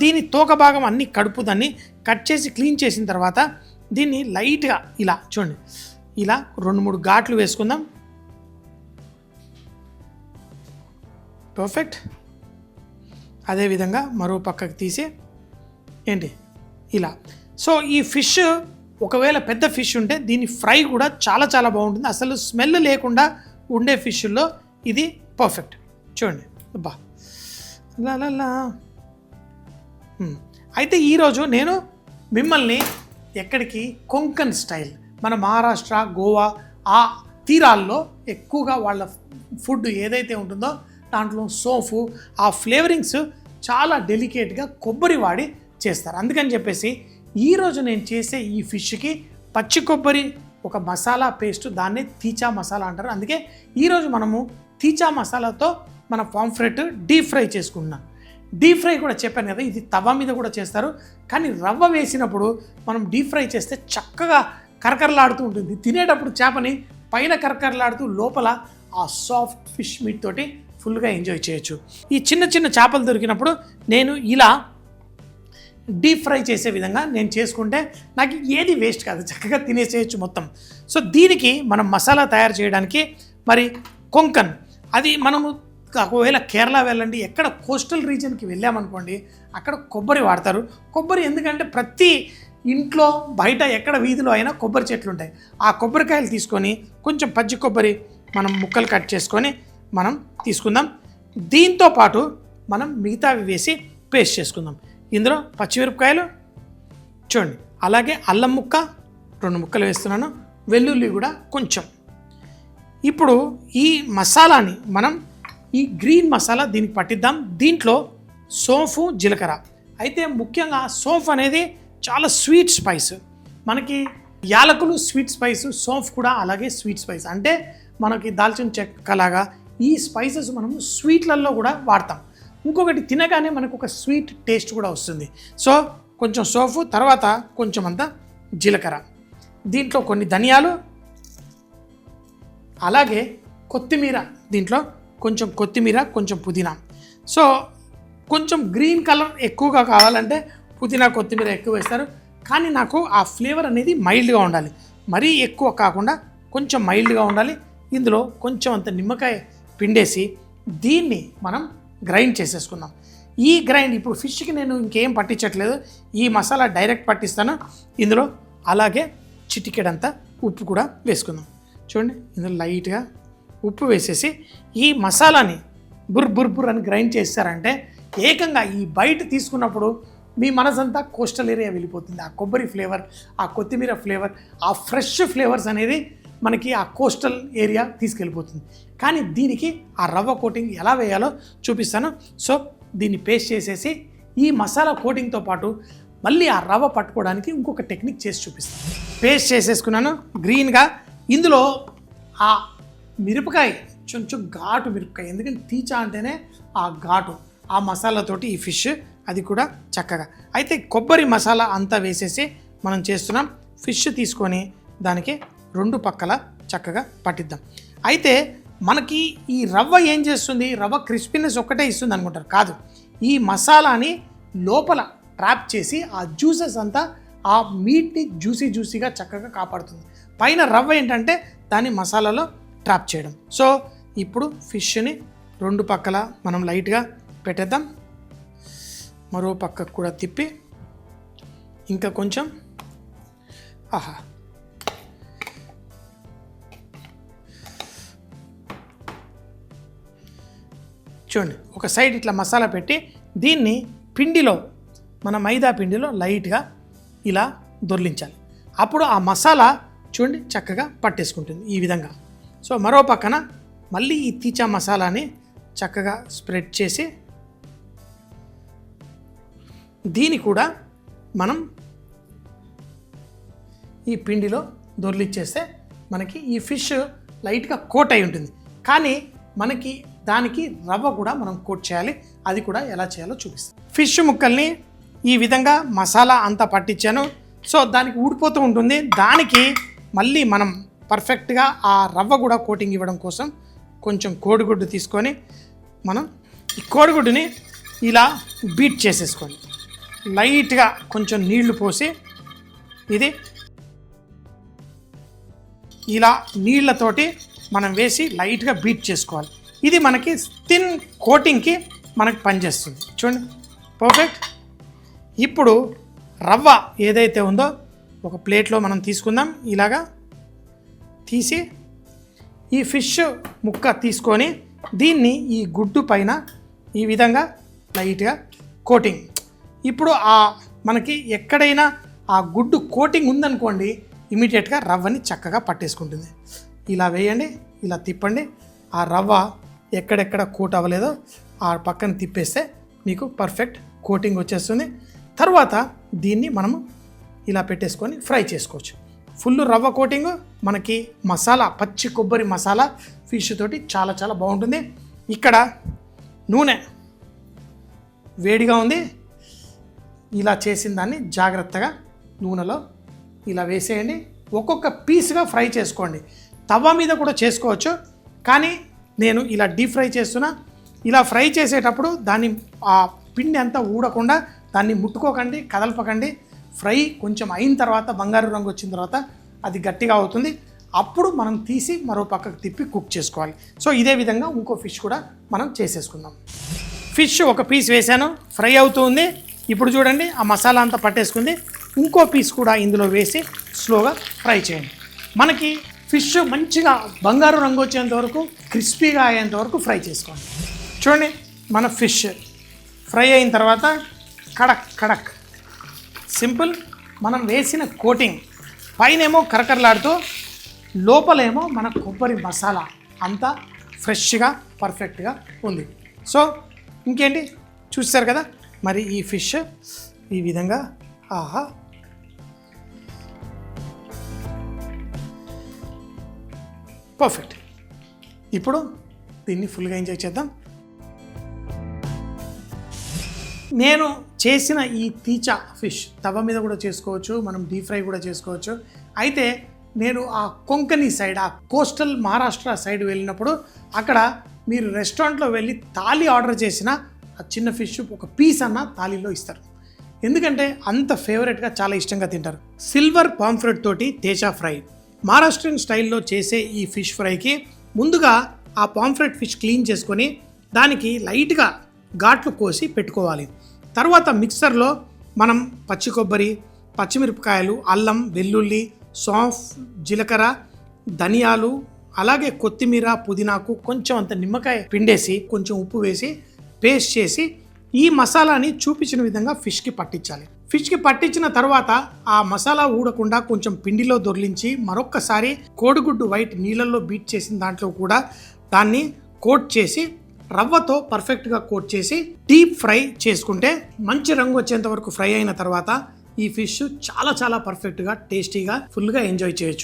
దీని తోక భాగం అన్ని కడుపు దాన్ని కట్ చేసి క్లీన్ చేసిన తర్వాత దీన్ని లైట్గా ఇలా చూడండి, ఇలా 2-3 ఘాట్లు వేసుకుందాం. పర్ఫెక్ట్. అదేవిధంగా మరో పక్కకు తీసి ఏంటి ఇలా. సో ఈ ఫిష్ ఒకవేళ పెద్ద ఫిష్ ఉంటే దీని ఫ్రై కూడా చాలా చాలా బాగుంటుంది. అసలు స్మెల్ లేకుండా ఉండే ఫిష్లో ఇది పర్ఫెక్ట్. చూడండి అబ్బా లా. అయితే ఈరోజు నేను మిమ్మల్ని ఎక్కడికి కొంకన్ స్టైల్, మన మహారాష్ట్ర, గోవా ఆ తీరాల్లో ఎక్కువగా వాళ్ళ ఫుడ్ ఏదైతే ఉంటుందో దాంట్లో సోఫు ఆ ఫ్లేవరింగ్స్ చాలా డెలికేట్గా కొబ్బరి వాడి చేస్తారు. అందుకని చెప్పేసి ఈరోజు నేను చేసే ఈ ఫిష్కి పచ్చి కొబ్బరి ఒక మసాలా పేస్ట్, దాన్నే తీచా మసాలా అంటారు. అందుకే ఈరోజు మనము తీచా మసాలాతో మన పాంఫ్రెట్ డీప్ ఫ్రై చేసుకుంటున్నాం. డీప్ ఫ్రై కూడా చెప్పాను కదా, ఇది తవా మీద కూడా చేస్తారు. కానీ రవ్వ వేసినప్పుడు మనం డీప్ ఫ్రై చేస్తే చక్కగా కరకరలాడుతూ ఉంటుంది. తినేటప్పుడు చేపని పైన కరకరలాడుతూ లోపల ఆ సాఫ్ట్ ఫిష్ మీట్ తోటి ఫుల్గా ఎంజాయ్ చేయొచ్చు. ఈ చిన్న చిన్న చేపలు దొరికినప్పుడు నేను ఇలా డీప్ ఫ్రై చేసే విధంగా నేను చేసుకుంటే నాకు ఏది వేస్ట్ కాదు, చక్కగా తినేసేయచ్చు మొత్తం. సో దీనికి మనం మసాలా తయారు చేయడానికి మరి కొంకన్, అది మనము ఒకవేళ కేరళ వెళ్ళండి, ఎక్కడ కోస్టల్ రీజియన్కి వెళ్ళామనుకోండి అక్కడ కొబ్బరి వాడతారు. కొబ్బరి ఎందుకంటే ప్రతి ఇంట్లో బయట ఎక్కడ వీధిలో అయినా కొబ్బరి చెట్లు ఉంటాయి. ఆ కొబ్బరికాయలు తీసుకొని కొంచెం పచ్చి కొబ్బరి మనం ముక్కలు కట్ చేసుకొని మనం తీసుకుందాం. దీంతో పాటు మనం మిగతావి వేసి పేస్ట్ చేసుకుందాం. ఇందులో పచ్చిమిరపకాయలు చూడండి, అలాగే అల్లం ముక్క 2 ముక్కలు వేస్తున్నాను, వెల్లుల్లి కూడా కొంచెం. ఇప్పుడు ఈ మసాలాని మనం ఈ గ్రీన్ మసాలా దీనికి పట్టిద్దాం. దీంట్లో సోంఫు, జీలకర్ర. అయితే ముఖ్యంగా సోంఫ్ అనేది చాలా స్వీట్ స్పైస్. మనకి యాలకులు స్వీట్ స్పైస్, సోంఫ్ కూడా అలాగే స్వీట్ స్పైస్. అంటే మనకి దాల్చిన చెక్కలాగా ఈ స్పైసెస్ మనము స్వీట్లలో కూడా వాడతాం. ఇంకొకటి తినగానే మనకు ఒక స్వీట్ టేస్ట్ కూడా వస్తుంది. సో కొంచెం సోంఫు, తర్వాత కొంచెం అంత జీలకర్ర, దీంట్లో కొన్ని ధనియాలు, అలాగే కొత్తిమీర, దీంట్లో కొంచెం కొత్తిమీర, కొంచెం పుదీనా. సో కొంచెం గ్రీన్ కలర్ ఎక్కువగా కావాలంటే పుదీనా, కొత్తిమీర ఎక్కువ వేస్తారు. కానీ నాకు ఆ ఫ్లేవర్ అనేది మైల్డ్గా ఉండాలి, మరీ ఎక్కువ కాకుండా కొంచెం మైల్డ్గా ఉండాలి. ఇందులో కొంచెం అంత నిమ్మకాయ పిండేసి దీన్ని మనం గ్రైండ్ చేసేసుకుందాం. ఈ గ్రైండ్ ఇప్పుడు ఫిష్కి నేను ఇంకేం పట్టించట్లేదు, ఈ మసాలా డైరెక్ట్ పట్టిస్తాను. ఇందులో అలాగే చిటికెడంతా ఉప్పు కూడా వేసుకుందాం. చూడండి, ఇందులో లైట్గా ఉప్పు వేసేసి ఈ మసాలాని బుర్ అని గ్రైండ్ చేస్తారంటే ఏకంగా ఈ బయట తీసుకున్నప్పుడు మీ మనసంతా కోస్టల్ ఏరియా వెళ్ళిపోతుంది. ఆ కొబ్బరి ఫ్లేవర్, ఆ కొత్తిమీర ఫ్లేవర్, ఆ ఫ్రెష్ ఫ్లేవర్స్ అనేది మనకి ఆ కోస్టల్ ఏరియా తీసుకెళ్ళిపోతుంది. కానీ దీనికి ఆ రవ్వ కోటింగ్ ఎలా వేయాలో చూపిస్తాను. సో దీన్ని పేస్ట్ చేసేసి ఈ మసాలా కోటింగ్తో పాటు మళ్ళీ ఆ రవ్వ పట్టుకోవడానికి ఇంకొక టెక్నిక్ చేసి చూపిస్తాను. పేస్ట్ చేసేసుకున్నాను గ్రీన్గా. ఇందులో ఆ మిరపకాయ కొంచెం ఘాటు మిరపకాయ, ఎందుకంటే తీచా అంటేనే ఆ ఘాటు, ఆ మసాలాతోటి ఈ ఫిష్ అది కూడా చక్కగా. అయితే కొబ్బరి మసాలా అంతా వేసేసి మనం చేస్తున్నాం. ఫిష్ తీసుకొని దానికి 2 పక్కల చక్కగా పట్టిద్దాం. అయితే మనకి ఈ రవ్వ ఏం చేస్తుంది, రవ్వ క్రిస్పీనెస్ ఒక్కటే ఇస్తుంది అనుకుంటారు, కాదు. ఈ మసాలాని లోపల ట్రాప్ చేసి ఆ జ్యూసెస్ అంతా ఆ మీట్ని జ్యూసీగా చక్కగా కాపాడుతుంది. పైన రవ్వ ఏంటంటే దాన్ని మసాలాలో ట్రాప్ చేయడం. సో ఇప్పుడు ఫిష్ని 2 పక్కల మనం లైట్గా పెట్టేద్దాం. మరో పక్కకు కూడా తిప్పి ఇంకా కొంచెం చూడండి, ఒక సైడ్ ఇట్లా మసాలా పెట్టి దీన్ని పిండిలో, మన మైదా పిండిలో లైట్గా ఇలా దొర్లించాలి. అప్పుడు ఆ మసాలా చూడండి చక్కగా పట్టేసుకుంటుంది ఈ విధంగా. సో మరో పక్కన మళ్ళీ ఈ తీచా మసాలాని చక్కగా స్ప్రెడ్ చేసి దీన్ని కూడా మనం ఈ పిండిలో దొర్లిచ్చేస్తే మనకి ఈ ఫిష్ లైట్గా కోట్ అయి ఉంటుంది. కానీ మనకి దానికి రవ్వ కూడా మనం కోట్ చేయాలి. అది కూడా ఎలా చేయాలో చూపిస్తాం. ఫిష్ ముక్కల్ని ఈ విధంగా మసాలా అంతా పట్టించాను. సో దానికి ఊడిపోతూ ఉంటుంది. దానికి మళ్ళీ మనం పర్ఫెక్ట్గా ఆ రవ్వ కూడా కోటింగ్ ఇవ్వడం కోసం కొంచెం కోడిగుడ్డు తీసుకొని మనం ఈ కోడిగుడ్డుని ఇలా బీట్ చేసేసుకోండి. లైట్గా కొంచెం నీళ్లు పోసి ఇది ఇలా నీళ్ళతోటి మనం వేసి లైట్గా బీట్ చేసుకోవాలి. ఇది మనకి థిన్ కోటింగ్కి మనకి పనిచేస్తుంది. చూడండి పర్ఫెక్ట్. ఇప్పుడు రవ్వ ఏదైతే ఉందో ఒక ప్లేట్లో మనం తీసుకుందాం. ఇలాగా తీసి ఈ ఫిష్ ముక్క తీసుకొని దీన్ని ఈ గుడ్డు పైన ఈ విధంగా లైట్గా కోటింగ్. ఇప్పుడు మనకి ఎక్కడైనా ఆ గుడ్డు కోటింగ్ ఉందనుకోండి, ఇమీడియట్గా రవ్వని చక్కగా పట్టేసుకుంటుంది. ఇలా వేయండి, ఇలా తిప్పండి. ఆ రవ్వ ఎక్కడెక్కడ కోట్ అవ్వలేదో ఆ పక్కన తిప్పేస్తే మీకు పర్ఫెక్ట్ కోటింగ్ వచ్చేస్తుంది. తర్వాత దీన్ని మనము ఇలా పెట్టేసుకొని ఫ్రై చేసుకోవచ్చు. ఫుల్ రవ్వ కోటింగ్ మనకి మసాలా, పచ్చి కొబ్బరి మసాలా ఫిష్ తోటి చాలా చాలా బాగుంటుంది. ఇక్కడ నూనె వేడిగా ఉంది. ఇలా చేసిన దాన్ని జాగ్రత్తగా నూనెలో ఇలా వేసేయండి. ఒక్కొక్క పీస్గా ఫ్రై చేసుకోండి. తవ్వ మీద కూడా చేసుకోవచ్చు, కానీ నేను ఇలా డీప్ ఫ్రై చేస్తున్నా. ఇలా ఫ్రై చేసేటప్పుడు దాన్ని ఆ పిండి అంతా ఊడకుండా దాన్ని ముట్టుకోకండి, కదలపకండి. ఫ్రై కొంచెం అయిన తర్వాత బంగారు రంగు వచ్చిన తర్వాత అది గట్టిగా అవుతుంది. అప్పుడు మనం తీసి మరో పక్కకు తిప్పి కుక్ చేసుకోవాలి. సో ఇదే విధంగా ఇంకో ఫిష్ కూడా మనం చేసేసుకుందాం. ఫిష్ ఒక పీస్ వేసాను, ఫ్రై అవుతుంది. ఇప్పుడు చూడండి ఆ మసాలా అంతా పట్టేసుకుంది. ఇంకో పీస్ కూడా ఇందులో వేసి స్లోగా ఫ్రై చేయండి. మనకి ఫిష్ మంచిగా బంగారు రంగు వచ్చేంత వరకు, క్రిస్పీగా అయ్యేంత వరకు ఫ్రై చేసుకోండి. చూడండి మన ఫిష్ ఫ్రై అయిన తర్వాత కడక్ కడక్ సింపుల్. మనం వేసిన కోటింగ్ పైనేమో కరకరలాడుతూ, లోపలేమో మన కొబ్బరి మసాలా అంతా ఫ్రెష్గా పర్ఫెక్ట్గా ఉంది. సో ఇంకేంటి చూస్తారు కదా, మరి ఈ ఫిష్ ఈ విధంగా ఆహా పర్ఫెక్ట్. ఇప్పుడు దీన్ని ఫుల్గా ఎంజాయ్ చేద్దాం. నేను చేసిన ఈ తీచా ఫిష్ తవ మీద కూడా చేసుకోవచ్చు, మనం డీప్ ఫ్రై కూడా చేసుకోవచ్చు. అయితే నేను ఆ కొంకణి సైడ్, ఆ కోస్టల్ మహారాష్ట్ర సైడ్ వెళ్ళినప్పుడు అక్కడ మీరు రెస్టారెంట్లో వెళ్ళి థాలీ ఆర్డర్ చేసిన ఆ చిన్న ఫిష్ ఒక పీస్ అన్న థాలీలో ఇస్తారు. ఎందుకంటే అంత ఫేవరెట్గా చాలా ఇష్టంగా తింటారు. సిల్వర్ పాంఫ్రెట్ తోటి తేజా ఫ్రై. మహారాష్ట్రియన్ స్టైల్లో చేసే ఈ ఫిష్ ఫ్రైకి ముందుగా ఆ పాంఫ్రెట్ ఫిష్ క్లీన్ చేసుకొని దానికి లైట్గా ఘాట్లు కోసి పెట్టుకోవాలి. తర్వాత మిక్సర్లో మనం పచ్చి కొబ్బరి, పచ్చిమిరపకాయలు, అల్లం, వెల్లుల్లి, సాఫ్, జీలకర్ర, ధనియాలు, అలాగే కొత్తిమీర, పుదీనాకు కొంచెం అంత నిమ్మకాయ పిండేసి కొంచెం ఉప్పు వేసి పేస్ట్ చేసి ఈ మసాలాని చూపించిన విధంగా ఫిష్కి పట్టించాలి. ఫిష్కి పట్టించిన తర్వాత ఆ మసాలా ఊడకుండా కొంచెం పిండిలో దొర్లించి మరొక్కసారి కోడిగుడ్డు వైట్ నీళ్ళల్లో బీట్ చేసిన దాంట్లో కూడా దాన్ని కోట్ చేసి రవ్వతో పర్ఫెక్ట్గా కోట్ చేసి డీప్ ఫ్రై చేసుకుంటే మంచి రంగు వచ్చేంత వరకు ఫ్రై అయిన తర్వాత ఈ ఫిష్ చాలా చాలా పర్ఫెక్ట్గా, టేస్టీగా, ఫుల్గా ఎంజాయ్ చేయొచ్చు.